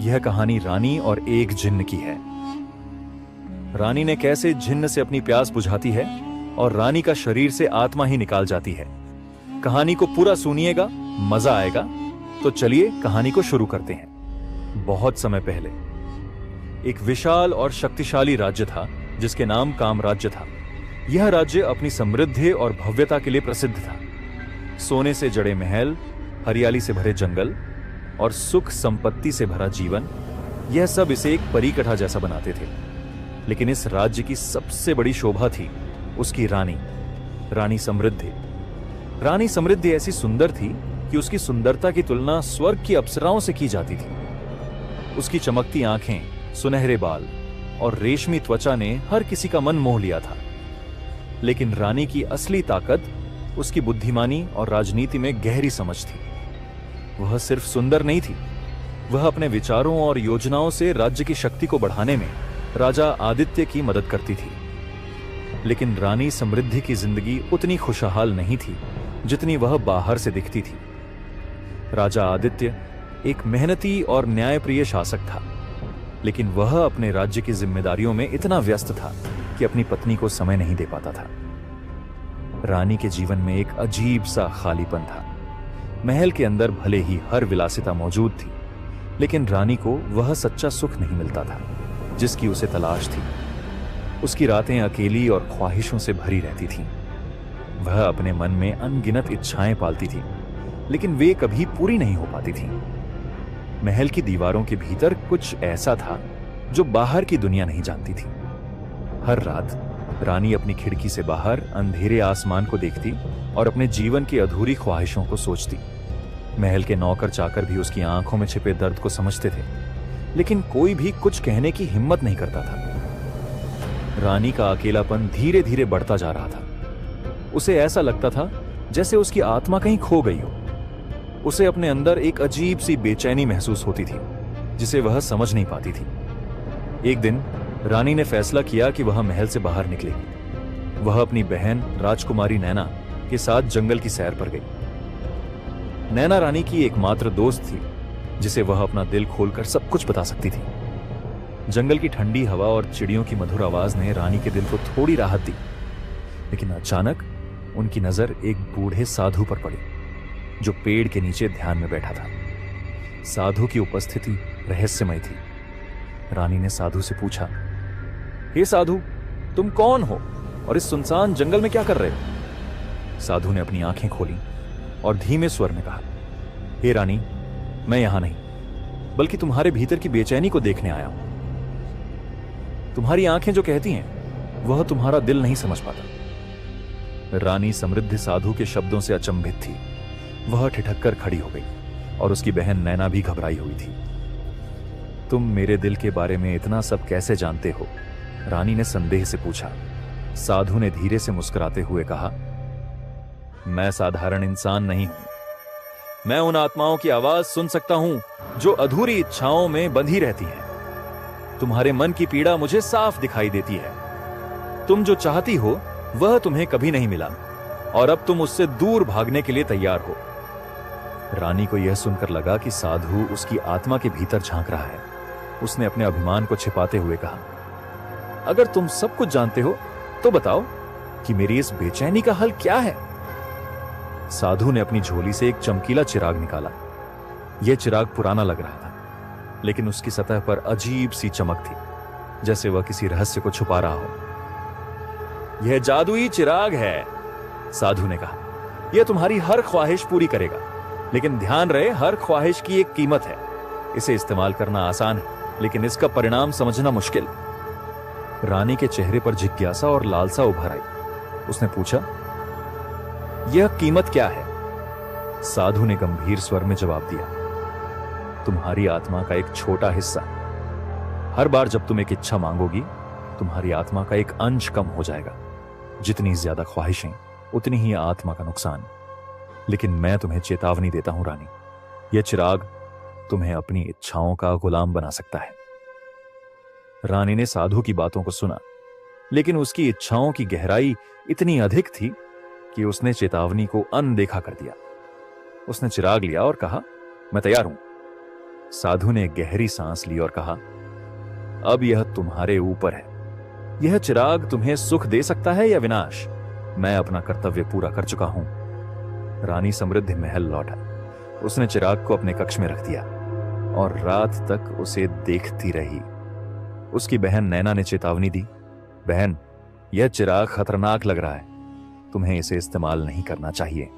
यह कहानी रानी और एक जिन्न की है। रानी ने कैसे जिन्न से अपनी प्यास बुझाती है और रानी का शरीर से आत्मा ही निकाल जाती है। कहानी को पूरा सुनिएगा, मजा आएगा। तो चलिए कहानी को शुरू करते हैं। बहुत समय पहले एक विशाल और शक्तिशाली राज्य था जिसके नाम कामराज्य था। यह राज्य अपनी समृद्धि और भव्यता के लिए प्रसिद्ध था। सोने से जड़े महल, हरियाली से भरे जंगल और सुख संपत्ति से भरा जीवन, यह सब इसे एक परीकथा जैसा बनाते थे। लेकिन इस राज्य की सबसे बड़ी शोभा थी उसकी रानी, रानी समृद्धि। रानी समृद्धि ऐसी सुंदर थी कि उसकी सुंदरता की तुलना स्वर्ग की अप्सराओं से की जाती थी। उसकी चमकती आंखें, सुनहरे बाल और रेशमी त्वचा ने हर किसी का मन मोह लिया था। लेकिन रानी की असली ताकत उसकी बुद्धिमानी और राजनीति में गहरी समझ थी। वह सिर्फ सुंदर नहीं थी, वह अपने विचारों और योजनाओं से राज्य की शक्ति को बढ़ाने में राजा आदित्य की मदद करती थी। लेकिन रानी समृद्धि की जिंदगी उतनी खुशहाल नहीं थी जितनी वह बाहर से दिखती थी। राजा आदित्य एक मेहनती और न्यायप्रिय शासक था, लेकिन वह अपने राज्य की जिम्मेदारियों में इतना व्यस्त था कि अपनी पत्नी को समय नहीं दे पाता था। रानी के जीवन में एक अजीब सा खालीपन था। महल के अंदर भले ही हर विलासिता मौजूद थी, लेकिन रानी को वह सच्चा सुख नहीं मिलता था जिसकी उसे तलाश थी। उसकी रातें अकेली और ख्वाहिशों से भरी रहती थीं। वह अपने मन में अनगिनत इच्छाएं पालती थी, लेकिन वे कभी पूरी नहीं हो पाती थीं। महल की दीवारों के भीतर कुछ ऐसा था जो बाहर की दुनिया नहीं जानती थी। हर रात रानी अपनी खिड़की से बाहर अंधेरे आसमान को देखती और अपने जीवन की अधूरी ख्वाहिशों को सोचती। महल के नौकर चाकर भी उसकी आंखों में छिपे दर्द को समझते थे, लेकिन कोई भी कुछ कहने की हिम्मत नहीं करता था। रानी का अकेलापन धीरे धीरे बढ़ता जा रहा था। उसे ऐसा लगता था जैसे उसकी आत्मा कहीं खो गई हो। उसे अपने अंदर एक अजीब सी बेचैनी महसूस होती थी जिसे वह समझ नहीं पाती थी। एक दिन रानी ने फैसला किया कि वह महल से बाहर निकलेगी। वह अपनी बहन राजकुमारी नैना के साथ जंगल की सैर पर गई। नैना रानी की एकमात्र दोस्त थी जिसे वह अपना दिल खोलकर सब कुछ बता सकती थी। जंगल की ठंडी हवा और चिड़ियों की मधुर आवाज ने रानी के दिल को थोड़ी राहत दी। लेकिन अचानक उनकी नजर एक बूढ़े साधु पर पड़ी जो पेड़ के नीचे ध्यान में बैठा था। साधु की उपस्थिति रहस्यमय थी। रानी ने साधु से पूछा, हे साधु, तुम कौन हो और इस सुनसान जंगल में क्या कर रहे हो? साधु ने अपनी आंखें खोली और धीमे स्वर में कहा, हे रानी, मैं यहां नहीं बल्कि तुम्हारे भीतर की बेचैनी को देखने आया हूं। तुम्हारी आंखें जो कहती हैं वह तुम्हारा दिल नहीं समझ पाता। रानी समृद्धि साधु के शब्दों से अचंभित थी। वह ठिठक कर खड़ी हो गई और उसकी बहन नैना भी घबराई हुई थी। तुम मेरे दिल के बारे में इतना सब कैसे जानते हो? रानी ने संदेह से पूछा। साधु ने धीरे से मुस्कुराते हुए कहा, मैं साधारण इंसान नहीं हूं। मैं उन आत्माओं की आवाज सुन सकता हूं जो अधूरी इच्छाओं में बंधी रहती हैं। तुम्हारे मन की पीड़ा मुझे साफ दिखाई देती है। तुम जो चाहती हो वह तुम्हें कभी नहीं मिला और अब तुम उससे दूर भागने के लिए तैयार हो। रानी को यह सुनकर लगा कि साधु उसकी आत्मा के भीतर झांक रहा है। उसने अपने अभिमान को छिपाते हुए कहा, अगर तुम सब कुछ जानते हो तो बताओ कि मेरी इस बेचैनी का हल क्या है? साधु ने अपनी झोली से एक चमकीला चिराग निकाला। यह चिराग पुराना लग रहा था, लेकिन उसकी सतह पर अजीब सी चमक थी, जैसे वह किसी रहस्य को छुपा रहा हो। यह जादुई चिराग है, साधु ने कहा। यह तुम्हारी हर ख्वाहिश पूरी करेगा, लेकिन ध्यान रहे, हर ख्वाहिश की एक कीमत है। इसे इस्तेमाल करना आसान है, लेकिन इसका परिणाम समझना मुश्किल। रानी के चेहरे पर जिज्ञासा और लालसा उभर आई। उसने पूछा, यह कीमत क्या है? साधु ने गंभीर स्वर में जवाब दिया, तुम्हारी आत्मा का एक छोटा हिस्सा। हर बार जब तुम एक इच्छा मांगोगी, तुम्हारी आत्मा का एक अंश कम हो जाएगा। जितनी ज्यादा ख्वाहिशें, उतनी ही आत्मा का नुकसान। लेकिन मैं तुम्हें चेतावनी देता हूं रानी, यह चिराग तुम्हें अपनी इच्छाओं का गुलाम बना सकता है। रानी ने साधु की बातों को सुना, लेकिन उसकी इच्छाओं की गहराई इतनी अधिक थी कि उसने चेतावनी को अनदेखा कर दिया। उसने चिराग लिया और कहा, मैं तैयार हूं। साधु ने गहरी सांस ली और कहा, अब यह तुम्हारे ऊपर है। यह चिराग तुम्हें सुख दे सकता है या विनाश। मैं अपना कर्तव्य पूरा कर चुका हूं। रानी समृद्धि महल लौटा। उसने चिराग को अपने कक्ष में रख दिया और रात तक उसे देखती रही। उसकी बहन नैना ने चेतावनी दी, बहन, यह चिराग खतरनाक लग रहा है, तुम्हें इसे इस्तेमाल नहीं करना चाहिए।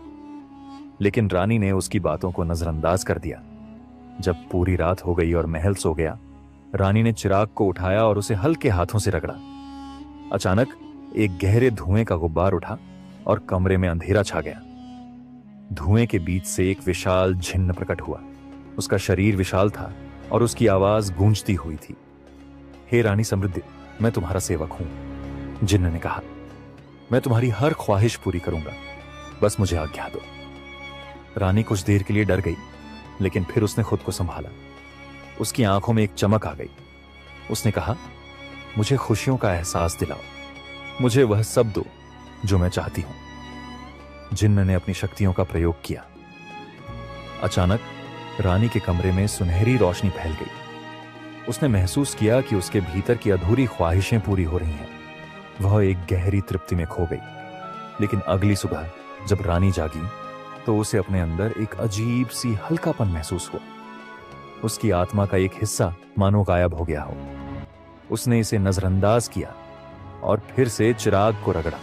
लेकिन रानी ने उसकी बातों को नजरअंदाज कर दिया। जब पूरी रात हो गई और महल सो गया, रानी ने चिराग को उठाया और उसे हल्के हाथों से रगड़ा। अचानक एक गहरे धुएं का गुब्बार उठा और कमरे में अंधेरा छा गया। धुएं के बीच से एक विशाल जिन्न प्रकट हुआ। उसका शरीर विशाल था और उसकी आवाज गूंजती हुई थी। हे रानी समृद्धि, मैं तुम्हारा सेवक हूं। जिन्न ने कहा, मैं तुम्हारी हर ख्वाहिश पूरी करूंगा, बस मुझे आज्ञा दो। रानी कुछ देर के लिए डर गई, लेकिन फिर उसने खुद को संभाला। उसकी आंखों में एक चमक आ गई। उसने कहा, मुझे खुशियों का एहसास दिलाओ, मुझे वह सब दो जो मैं चाहती हूं। जिन्न ने अपनी शक्तियों का प्रयोग किया। अचानक रानी के कमरे में सुनहरी रोशनी फैल गई। उसने महसूस किया कि उसके भीतर की अधूरी ख्वाहिशें पूरी हो रही हैं। वह एक गहरी तृप्ति में खो गई। लेकिन अगली सुबह जब रानी जागी तो उसे अपने अंदर एक अजीब सी हल्कापन महसूस हुआ। उसकी आत्मा का एक हिस्सा मानो गायब हो गया हो। उसने इसे नजरअंदाज किया और फिर से चिराग को रगड़ा।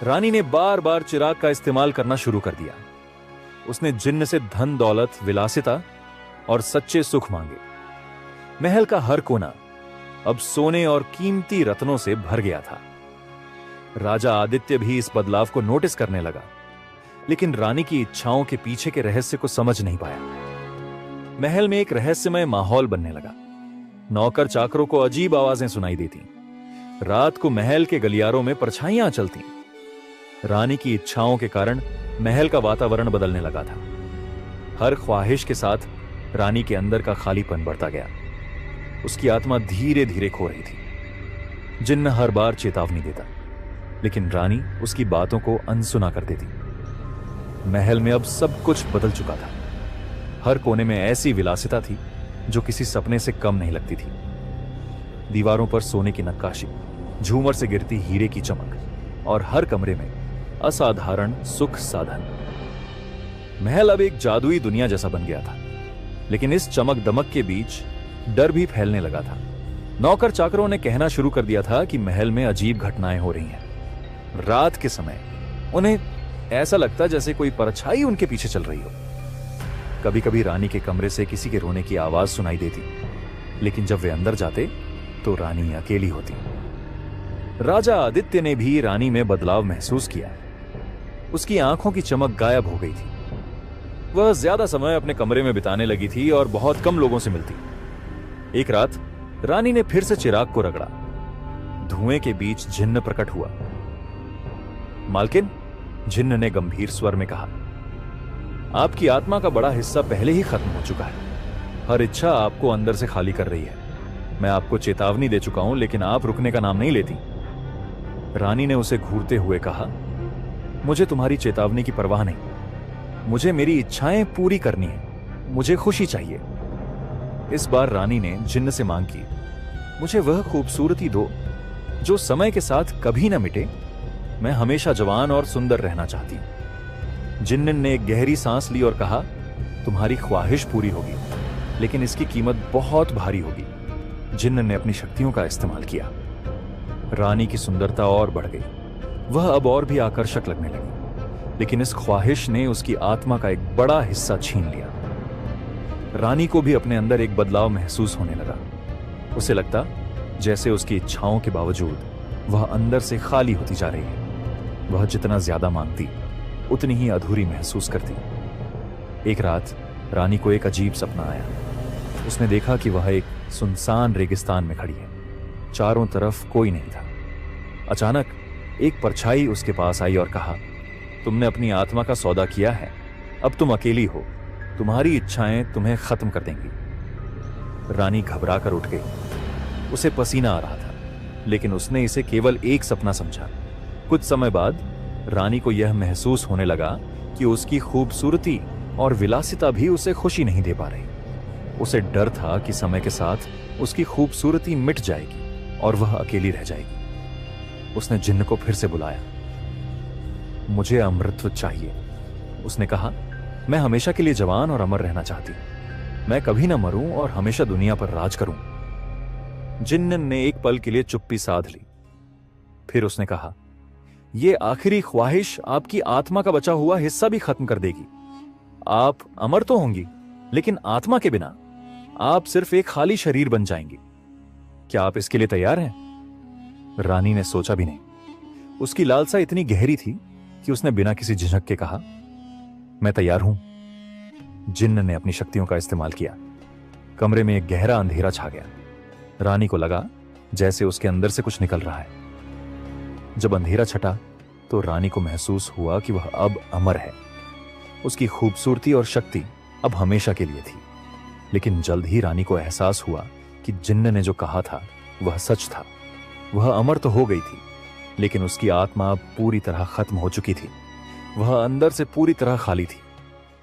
रानी ने बार बार चिराग का इस्तेमाल करना शुरू कर दिया। उसने जिन्न से धन दौलत, विलासिता और सच्चे सुख मांगे। महल का हर कोना अब सोने और कीमती रत्नों से भर गया था। राजा आदित्य भी इस बदलाव को नोटिस करने लगा, लेकिन रानी की इच्छाओं के पीछे के रहस्य को समझ नहीं पाया। महल में एक रहस्यमय माहौल बनने लगा। नौकर चाकरों को अजीब आवाजें सुनाई देती। रात को महल के गलियारों में परछाइयां चलती। रानी की इच्छाओं के कारण महल का वातावरण बदलने लगा था। हर ख्वाहिश के साथ रानी के अंदर का खालीपन बढ़ता गया। उसकी आत्मा धीरे धीरे खो रही थी। जिन्न हर बार चेतावनी देता, लेकिन रानी उसकी बातों को अनसुना कर देती। महल में अब सब कुछ बदल चुका था। हर कोने में ऐसी विलासिता थी जो किसी सपने से कम नहीं लगती थी। दीवारों पर सोने की नक्काशी, झूमर से गिरती हीरे की चमक और हर कमरे में असाधारण सुख साधन। महल अब एक जादुई दुनिया जैसा बन गया था। लेकिन इस चमक दमक के बीच डर भी फैलने लगा था। नौकर चाकरों ने कहना शुरू कर दिया था कि महल में अजीब घटनाएं हो रही हैं। रात के समय उन्हें ऐसा लगता जैसे कोई परछाई उनके पीछे चल रही हो। कभी कभी रानी के कमरे से किसी के रोने की आवाज सुनाई देती, लेकिन जब वे अंदर जाते तो रानी अकेली होती। राजा आदित्य ने भी रानी में बदलाव महसूस किया। उसकी आंखों की चमक गायब हो गई थी। वह ज्यादा समय अपने कमरे में बिताने लगी थी और बहुत कम लोगों से मिलती। एक रात रानी ने फिर से चिराग को रगड़ा। धुएं के बीच जिन्न प्रकट हुआ। मालकिन, जिन्न ने गंभीर स्वर में कहा, आपकी आत्मा का बड़ा हिस्सा पहले ही खत्म हो चुका है। हर इच्छा आपको अंदर से खाली कर रही है। मैं आपको चेतावनी दे चुका हूं, लेकिन आप रुकने का नाम नहीं लेती। रानी ने उसे घूरते हुए कहा, मुझे तुम्हारी चेतावनी की परवाह नहीं। मुझे मेरी इच्छाएं पूरी करनी है। मुझे खुशी चाहिए। इस बार रानी ने जिन्न से मांग की, मुझे वह खूबसूरती दो जो समय के साथ कभी न मिटे। मैं हमेशा जवान और सुंदर रहना चाहती हूं। जिन्न ने एक गहरी सांस ली और कहा, तुम्हारी ख्वाहिश पूरी होगी, लेकिन इसकी कीमत बहुत भारी होगी। जिन्न ने अपनी शक्तियों का इस्तेमाल किया। रानी की सुंदरता और बढ़ गई। वह अब और भी आकर्षक लगने लगी, लेकिन इस ख्वाहिश ने उसकी आत्मा का एक बड़ा हिस्सा छीन लिया। रानी को भी अपने अंदर एक बदलाव महसूस होने लगा। उसे लगता जैसे उसकी इच्छाओं के बावजूद वह अंदर से खाली होती जा रही है। वह जितना ज्यादा मांगती, उतनी ही अधूरी महसूस करती। एक रात रानी को एक अजीब सपना आया। उसने देखा कि वह एक सुनसान रेगिस्तान में खड़ी है। चारों तरफ कोई नहीं था। अचानक एक परछाई उसके पास आई और कहा, तुमने अपनी आत्मा का सौदा किया है। अब तुम अकेली हो। तुम्हारी इच्छाएं तुम्हें खत्म कर देंगी। रानी घबरा कर उठ गई। उसे पसीना आ रहा था, लेकिन उसने इसे केवल एक सपना समझा। कुछ समय बाद रानी को यह महसूस होने लगा कि उसकी खूबसूरती और विलासिता भी उसे खुशी नहीं दे पा रही। उसे डर था कि समय के साथ उसकी खूबसूरती मिट जाएगी और वह अकेली रह जाएगी। उसने जिन्न को फिर से बुलाया। मुझे अमृतत्व चाहिए, उसने कहा। मैं हमेशा के लिए जवान और अमर रहना चाहती हूं। मैं कभी ना मरूं और हमेशा दुनिया पर राज करूं। जिन्न ने एक पल के लिए चुप्पी साध ली। फिर उसने कहा, यह आखिरी ख्वाहिश आपकी आत्मा का बचा हुआ हिस्सा भी खत्म कर देगी। आप अमर तो होंगी, लेकिन आत्मा के बिना आप सिर्फ एक खाली शरीर बन जाएंगी। क्या आप इसके लिए तैयार हैं? रानी ने सोचा भी नहीं। उसकी लालसा इतनी गहरी थी कि उसने बिना किसी झिझक के कहा, मैं तैयार हूं। जिन्न ने अपनी शक्तियों का इस्तेमाल किया। कमरे में एक गहरा अंधेरा छा गया। रानी को लगा जैसे उसके अंदर से कुछ निकल रहा है। जब अंधेरा छटा तो रानी को महसूस हुआ कि वह अब अमर है। उसकी खूबसूरती और शक्ति अब हमेशा के लिए थी। लेकिन जल्द ही रानी को एहसास हुआ कि जिन्न ने जो कहा था वह सच था। वह अमर तो हो गई थी, लेकिन उसकी आत्मा अब पूरी तरह खत्म हो चुकी थी। वह अंदर से पूरी तरह खाली थी।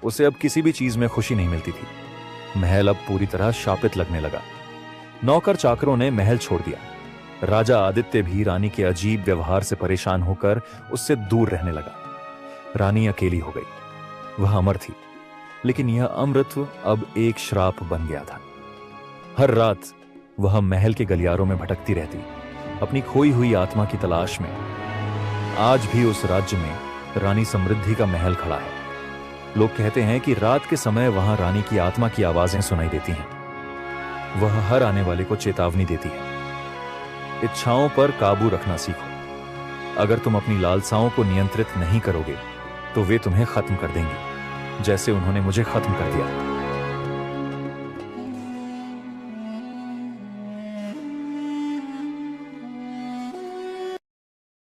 उसे अब किसी भी चीज में खुशी नहीं मिलती थी। महल अब पूरी तरह शापित लगने लगा। नौकर चाकरों ने महल छोड़ दिया। राजा आदित्य भी रानी के अजीब व्यवहार से परेशान होकर उससे दूर रहने लगा। रानी अकेली हो गई। वह अमर थी, लेकिन यह अमृतत्व अब एक श्राप बन गया था। हर रात वह महल के गलियारों में भटकती रहती, अपनी खोई हुई आत्मा की तलाश में। आज भी उस राज्य में रानी समृद्धि का महल खड़ा है। लोग कहते हैं कि रात के समय वहां रानी की आत्मा की आवाजें सुनाई देती हैं। वह हर आने वाले को चेतावनी देती है, इच्छाओं पर काबू रखना सीखो। अगर तुम अपनी लालसाओं को नियंत्रित नहीं करोगे तो वे तुम्हें खत्म कर देंगी, जैसे उन्होंने मुझे खत्म कर दिया।